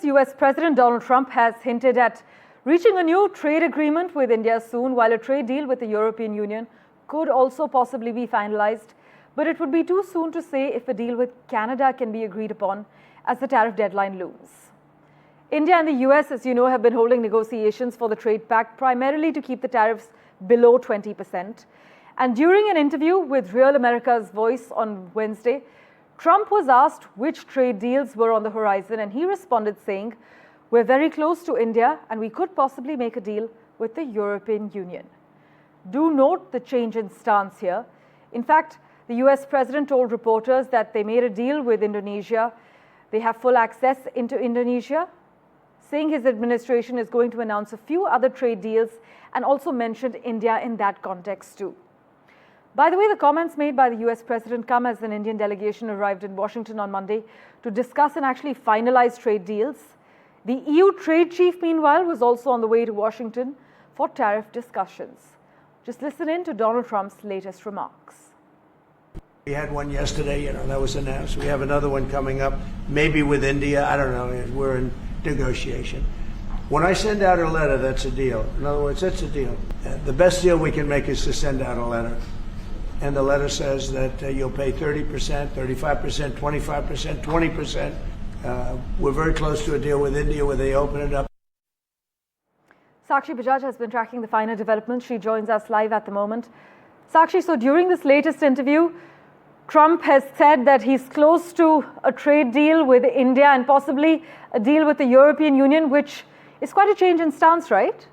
US President Donald Trump has hinted at reaching a new trade agreement with India soon, while a trade deal with the European Union could also possibly be finalized. But it would be too soon to say if a deal with Canada can be agreed upon as the tariff deadline looms. India and the US, as you know, have been holding negotiations for the trade pact primarily to keep the tariffs below 20%. And during an interview with Real America's Voice on Wednesday, Trump was asked which trade deals were on the horizon, and he responded saying, "We're very close to India and we could possibly make a deal with the European Union." Do note the change in stance here. In fact, the US president told reporters that they made a deal with Indonesia. They have full access into Indonesia, saying his administration is going to announce a few other trade deals and also mentioned India in that context too. By the way, the comments made by the US president come as an Indian delegation arrived in Washington on Monday to discuss and actually finalize trade deals. The EU trade chief, meanwhile, was also on the way to Washington for tariff discussions. Just listen in to Donald Trump's latest remarks. We had one yesterday, that was announced. We have another one coming up, maybe with India. I don't know. We're in negotiation. When I send out a letter, that's a deal. In other words, that's a deal. The best deal we can make is to send out a letter. And the letter says that you'll pay 30%, 35%, 25%, 20%. We're very close to a deal with India where they open it up. Sakshi Bajaj has been tracking the finer developments. She joins us live at the moment. Sakshi, so during this latest interview, Trump has said that he's close to a trade deal with India and possibly a deal with the European Union, which is quite a change in stance, right?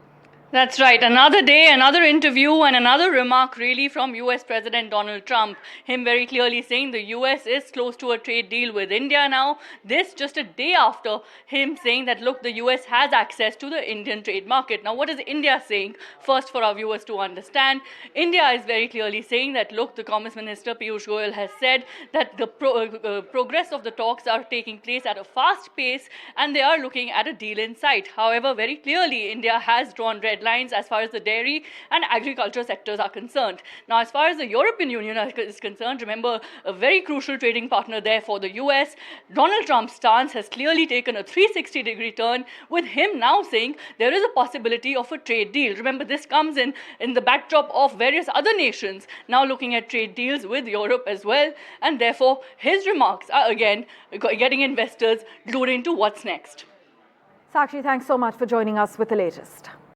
That's right. Another day, another interview, and another remark really from US President Donald Trump. Him very clearly saying the US is close to a trade deal with India now. This just a day after him saying that, look, the US has access to the Indian trade market. Now, what is India saying? First, for our viewers to understand, India is very clearly saying that, look, the Commerce Minister Piyush Goyal has said that the progress of the talks are taking place at a fast pace and they are looking at a deal in sight. However, very clearly, India has drawn red lines as far as the dairy and agriculture sectors are concerned. Now, as far as the European Union is concerned, remember, a very crucial trading partner there for the US, Donald Trump's stance has clearly taken a 360-degree turn, with him now saying there is a possibility of a trade deal. Remember, this comes in the backdrop of various other nations now looking at trade deals with Europe as well, and therefore his remarks are again getting investors glued into what's next. Sakshi, thanks so much for joining us with the latest.